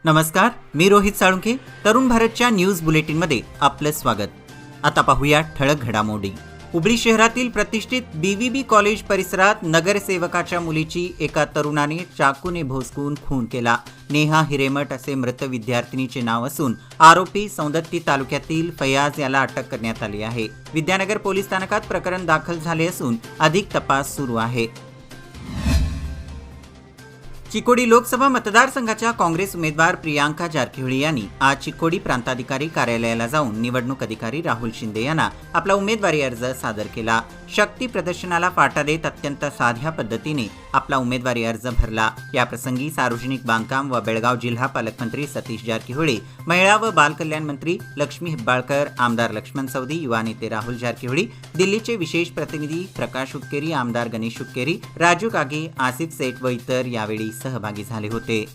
नमस्कार, मी रोहित साळुंखे. तरुण भारतच्या न्यूज बुलेटिनमध्ये आपलं स्वागत. आता पाहूया ठळक घडामोडी. हुबळी शहरातील प्रतिष्ठित बीव्हीबी कॉलेज परिसरात नगरसेवकाच्या मुलीची एका तरुणाने चाकूने भोसकून खून केला. नेहा हिरेमठ असे मृत विद्यार्थिनीचे नाव असून आरोपी सौंदत्ती तालुक्यातील फयाज याला अटक करण्यात आली आहे. विद्यानगर पोलीस स्थानकात प्रकरण दाखल झाले असून अधिक तपास सुरू आहे. चिकोडी लोकसभा मतदारसंघाच्या काँग्रेस उमेदवार प्रियांका जारकिहोळी यांनी आज चिकोडी प्रांताधिकारी कार्यालयाला जाऊन निवडणूक अधिकारी राहुल शिंदे यांना आपला उमेदवारी अर्ज सादर केला. शक्ती प्रदर्शनाला फाटा देत अत्यंत साध्या पद्धतीने आपला उमेदवारी अर्ज भरला. याप्रसंगी सार्वजनिक बांधकाम व बेळगाव जिल्हा पालकमंत्री सतीश जारकिहोळी, महिला व बालकल्याण मंत्री लक्ष्मी हेब्बाळकर, आमदार लक्ष्मण सवदी, युवा नेते राहुल जारकिहोळी, दिल्लीचे विशेष प्रतिनिधी प्रकाश हुक्केरी, आमदार गणेश हुक्केरी, राजू कागे, आसिफ सेठ व इतर यावेळी सहभागी झाले होते.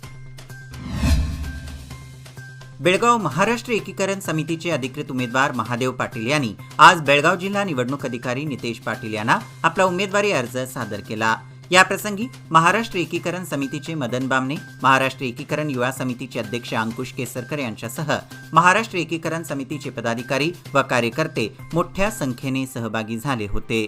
बेळगाव महाराष्ट्र एकीकरण समितीचे अधिकृत उमेदवार महादेव पाटील यांनी आज बेळगाव जिल्हा निवडणूक अधिकारी नितेश पाटील यांना आपला उमेदवारी अर्ज सादर केला. याप्रसंगी महाराष्ट्र एकीकरण समितीचे मदन बामणे, महाराष्ट्र एकीकरण युवा समितीचे अध्यक्ष अंकुश केसरकर यांच्यासह महाराष्ट्र एकीकरण समितीचे पदाधिकारी व कार्यकर्ते मोठ्या संख्येने सहभागी झाले होते.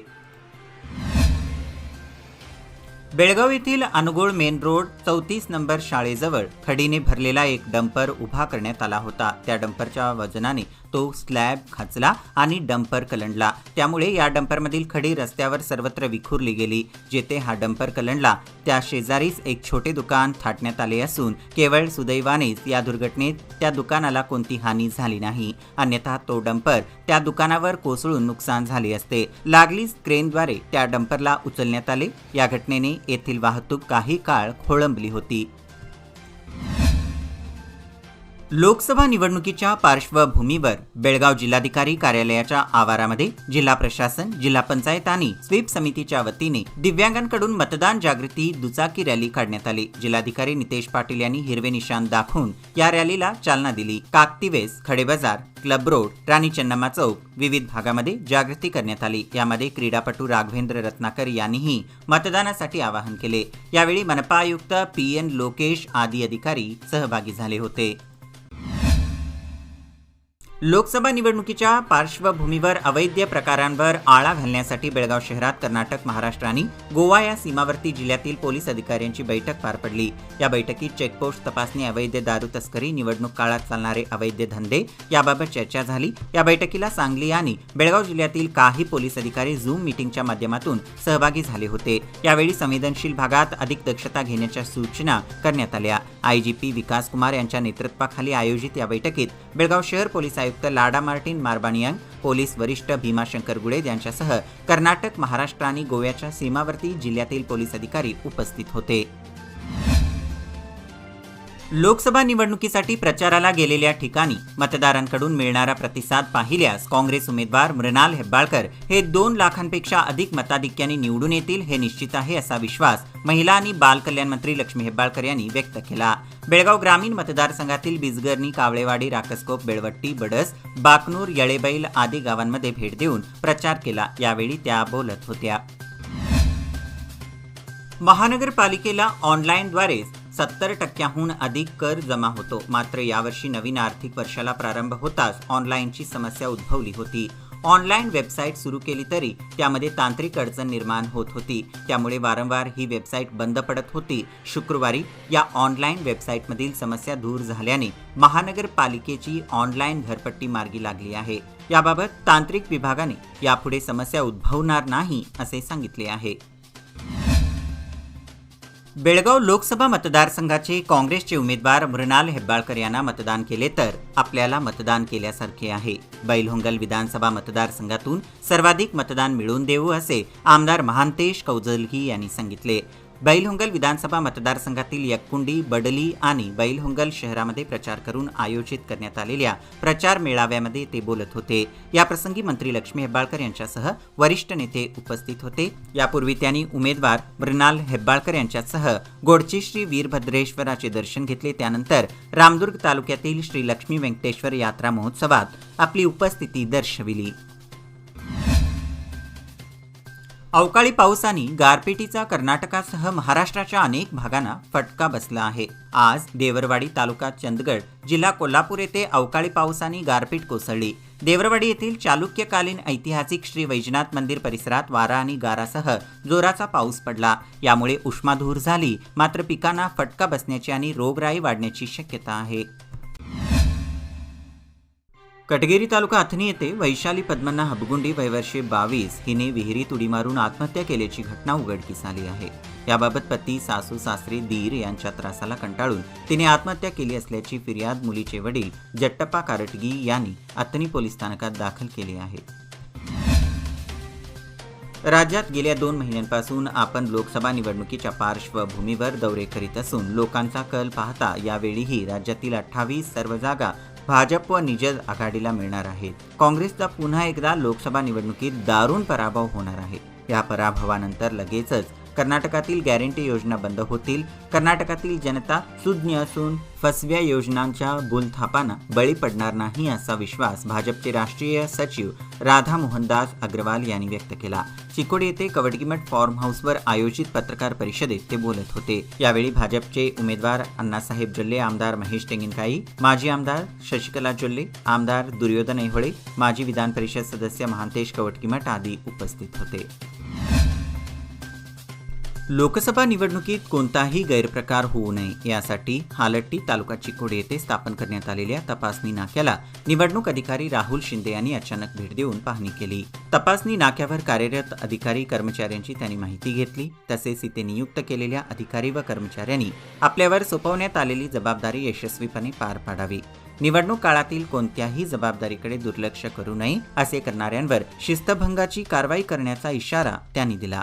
बेळगाव येथील अनुगोळ मेन रोड 34 नंबर शाळेजवळ खडीने भरलेला एक डंपर उभा करण्यात आला होता. त्या डंपरच्या वजनाने तो स्लॅब खचला आणि डंपर कलंडला. त्यामुळे या डंपरमधील खडी रस्त्यावर सर्वत्र विखुरली गेली. जेथे हा डंपर कलंडला त्या शेजारीच एक छोटे दुकान थाटण्यात आले असून केवळ सुदैवानेच या दुर्घटनेत त्या दुकानाला कोणती हानी झाली नाही. अन्यथा तो डंपर त्या दुकानावर कोसळून नुकसान झाले असते. लागलीच क्रेनद्वारे त्या डंपरला उचलण्यात आले. या घटनेने येथील वाहतूक काही काळ खोळंबली होती. लोकसभा निवडणुकीच्या पार्श्वभूमीवर बेळगाव जिल्हाधिकारी कार्यालयाच्या आवारामध्ये जिल्हा प्रशासन, जिल्हा पंचायत आणि स्वीप समितीच्या वतीने दिव्यांगांकडून मतदान जागृती दुचाकी रॅली काढण्यात आली. जिल्हाधिकारी नितेश पाटील यांनी हिरवे निशाण दाखवून या रॅलीला चालना दिली. काकतीवेस, खडे बाजार, क्लब रोड, राणी चन्नम्मा चौक विविध भागामध्ये जागृती करण्यात आली. यामध्ये क्रीडापटू राघवेंद्र रत्नाकर यांनीही मतदानासाठी आवाहन केले. यावेळी मनपा आयुक्त PN लोकेश आदी अधिकारी सहभागी झाले होते. लोकसभा निवडणुकीच्या पार्श्वभूमीवर अवैध प्रकारांवर आळा घालण्यासाठी बेळगाव शहरात कर्नाटक, महाराष्ट्र आणि गोवा या सीमावर्ती जिल्ह्यातील पोलीस अधिकाऱ्यांची बैठक पार पडली. या बैठकीत चेकपोस्ट तपासणी, अवैध दारू तस्करी, निवडणूक काळात चालणारे अवैध धंदे याबाबत चर्चा झाली. या बैठकीला सांगली आणि बेळगाव जिल्ह्यातील काही पोलीस अधिकारी झूम मीटिंगच्या माध्यमातून सहभागी झाले होते. यावेळी संवेदनशील भागात अधिक दक्षता घेण्याच्या सूचना करण्यात आल्या. IGP विकास कुमार यांच्या नेतृत्वाखाली आयोजित या बैठकीत बेळगाव शहर पोलीस आयुक्त लाडा मार्टिन मार्बानियांग, पोलीस वरिष्ठ भीमाशंकर गुडेद यांच्यासह कर्नाटक, महाराष्ट्र आणि गोव्याच्या सीमावर्ती जिल्ह्यातील पोलीस अधिकारी उपस्थित होते. लोकसभा निवडणुकीसाठी प्रचाराला गेलेल्या ठिकाणी मतदारांकडून मिळणारा प्रतिसाद पाहिल्यास काँग्रेस उमेदवार मृणाल हेब्बाळकर हे 2 लाखांपेक्षा अधिक मताधिक्याने निवडून येतील हे निश्चित आहे, असा विश्वास महिला आणि बालकल्याण मंत्री लक्ष्मी हेब्बाळकर यांनी व्यक्त केला. बेळगाव ग्रामीण मतदारसंघातील बिजगर्णी, कावळेवाडी, राकसकोप, बेळवट्टी, बडस, बाकनूर, येळेबैल आदी गावांमध्ये भेट देऊन प्रचार केला. यावेळी त्या बोलत होत्या. महानगरपालिकेला ऑनलाईनद्वारे 70% अधिक कर जमा होतो. मात्र यावर्षी नवीन आर्थिक वर्षाला प्रारंभ होताच ऑनलाईनची समस्या उद्भवली होती. ऑनलाईन वेबसाईट सुरू केली तरी त्यामध्ये तांत्रिक अडचण निर्माण होत होती. त्यामुळे वारंवार ही वेबसाईट बंद पडत होती. शुक्रवारी या ऑनलाईन वेबसाईटमधील समस्या दूर झाल्याने महानगरपालिकेची ऑनलाईन घरपट्टी मार्गी लागली आहे. याबाबत तांत्रिक विभागाने यापुढे समस्या उद्भवणार नाही असे सांगितले आहे. बेळगाव लोकसभा मतदारसंघाचे काँग्रेसचे उमेदवार मृणाल हेब्बाळकर यांना मतदान केले तर आपल्याला मतदान केल्यासारखे आहे. बैलहोंगल विधानसभा मतदारसंघातून सर्वाधिक मतदान मिळवून देऊ असे आमदार महांतेश कौजलगी यांनी सांगितले. बैलहोंगल विधानसभा मतदारसंघातील यक्कुंडी, बडली आणि बैलहोंगल शहरामध्ये प्रचार करून आयोजित करण्यात आलेल्या प्रचार मेळाव्यामध्ये ते बोलत होते. याप्रसंगी मंत्री लक्ष्मी हेब्बाळकर यांच्यासह वरिष्ठ नेते उपस्थित होते. यापूर्वी त्यांनी उमेदवार मृणाल हेब्बाळकर यांच्यासह गोडची श्री वीरभद्रेश्वराचे दर्शन घेतले. त्यानंतर रामदुर्ग तालुक्यातील श्री लक्ष्मी व्यंकटेश्वर यात्रा महोत्सवात आपली उपस्थिती दर्शविली. अवकाळी पावसाने गारपिटीचा कर्नाटकासह महाराष्ट्राच्या अनेक भागांना फटका बसला आहे. आज देवरवाडी तालुका चंदगड जिल्हा कोल्हापूर येथे अवकाळी पावसाने गारपीट कोसळली. देवरवाडी येथील चालुक्यकालीन ऐतिहासिक श्री वैजनाथ मंदिर परिसरात वारा आणि गारासह जोराचा पाऊस पडला. यामुळे उष्माधूर झाली, मात्र पिकांना फटका बसण्याची आणि रोगराई वाढण्याची शक्यता आहे. कटगेरी तालुका अथणी येथे वैशाली पद्मन्ना हबगुंडी वयवर्षे 22 हिने विहिरीत उडी मारून आत्महत्या केल्याची घटना उघडकीस आली आहे. याबाबत पती, सासू, सासरे, दीर यांच्या त्रासाला कंटाळून तिने आत्महत्या केली असल्याची फिर्याद मुलीचे वडील जट्टप्पा कारटगी यांनी अथणी पोलीस स्थानकात दाखल केली आहे. राज्यात गेल्या 2 महिन्यांपासून आपण लोकसभा निवडणुकीच्या पार्श्वभूमीवर दौरे करीत असून लोकांचा कल पाहता यावेळीही राज्यातील 28 सर्व जागा भाजप व निजद आघाडीला मिळणार आहेत. काँग्रेसचा पुन्हा एकदा लोकसभा निवडणुकीत दारुण पराभव होणार आहे. या पराभवानंतर लगेचच कर्नाटकातील गॅरंटी योजना बंद होतील. कर्नाटकातील जनता सुज्ञ असून फसव्या योजनांच्या भूलथापांना बळी पडणार नाही असा विश्वास भाजपचे राष्ट्रीय सचिव राधा मोहनदास अग्रवाल यांनी व्यक्त केला. चिकोडी येथे कवडकीमठ फार्म हाऊसवर आयोजित पत्रकार परिषदेत ते बोलत होते. यावेळी भाजपचे उमेदवार अण्णासाहेब जोल्ले, आमदार महेश टेंगिनकाई, माजी आमदार शशिकला जोल्ले, आमदार दुर्योधन ऐहोळे, माजी विधान परिषद सदस्य महांतेश कवडकीमठ आदी उपस्थित होते. लोकसभा निवडणुकीत कोणताही गैरप्रकार होऊ नये यासाठी हालट्टी तालुका चिकोडी येथे स्थापन करण्यात आलेल्या तपासणी नाक्याला निवडणूक अधिकारी राहुल शिंदे यांनी अचानक भेट देऊन पाहणी केली. तपासणी नाक्यावर कार्यरत अधिकारी कर्मचाऱ्यांची त्यांनी माहिती घेतली. तसेच इथे नियुक्त केलेल्या अधिकारी व कर्मचाऱ्यांनी आपल्यावर सोपवण्यात आलेली जबाबदारी यशस्वीपणे पार पाडावी. निवडणूक काळातील कोणत्याही जबाबदारीकडे दुर्लक्ष करू नये, असे करणाऱ्यांवर शिस्तभंगाची कारवाई करण्याचा इशारा त्यांनी दिला.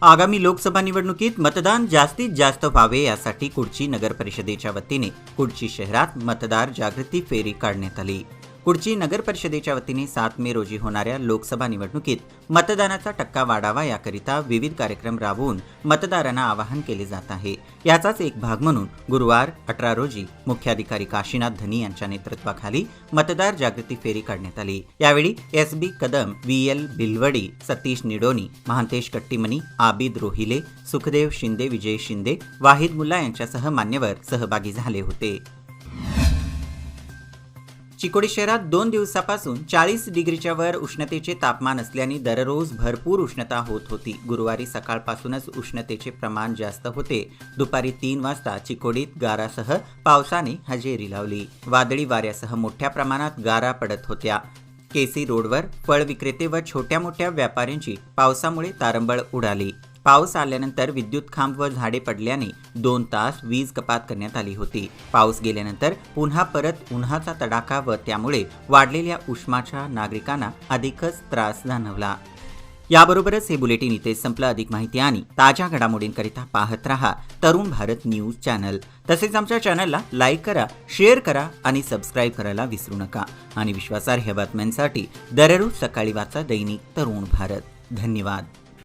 आगामी लोकसभा निवडणुकीत मतदान जास्तीत जास्त व्हावे यासाठी कुडची नगर परिषदेच्या वतीने कुडची शहरात मतदार जागृती फेरी काढण्यात आली. कुडची नगर परिषदेच्या वतीने 7 मे रोजी होणाऱ्या लोकसभा निवडणुकीत मतदानाचा टक्का वाढावा याकरिता विविध कार्यक्रम राबवून मतदारांना आवाहन केले जात आहे. याचाच एक भाग म्हणून गुरुवार 18 रोजी मुख्याधिकारी काशीनाथ धनी यांच्या नेतृत्वाखाली मतदार जागृती फेरी काढण्यात आली. यावेळी SB कदम, VL बिलवडी, सतीश निडोनी, महांतेश कट्टीमनी, आबिद रोहिले, सुखदेव शिंदे, विजय शिंदे, वाहिद मुल्ला यांच्यासह मान्यवर सहभागी झाले होते. चिकोडी शहरात 2 दिवसापासून 40 डिग्रीच्या वर उष्णतेचे तापमान असल्याने दररोज भरपूर उष्णता होत होती. गुरुवारी सकाळपासूनच उष्णतेचे प्रमाण जास्त होते. दुपारी 3 वाजता चिकोडीत गारासह पावसाने हजेरी लावली. वादळी वाऱ्यासह मोठ्या प्रमाणात गारा पडत होत्या. केसी रोडवर फळ विक्रेते व छोट्या मोठ्या व्यापाऱ्यांची पावसामुळे तारंबळ उडाली. पाऊस आल्यानंतर विद्युत खांब व झाडे पडल्याने 2 तास वीज कपात करण्यात आली होती. पाऊस गेल्यानंतर पुन्हा परत उन्हाचा तडाखा व त्यामुळे वाढलेल्या उष्माच्या नागरिकांना अधिकच त्रास जाणवला. याबरोबरच हे बुलेटिन इथे संपलं. अधिक माहिती आणि ताज्या घडामोडींकरिता पाहत रहा तरुण भारत न्यूज चॅनल. तसेच आमच्या चॅनलला लाईक करा, शेअर करा आणि सबस्क्राईब करायला विसरू नका. आणि विश्वासार्ह बातम्यांसाठी दररोज सकाळी वाचा दैनिक तरुण भारत. धन्यवाद.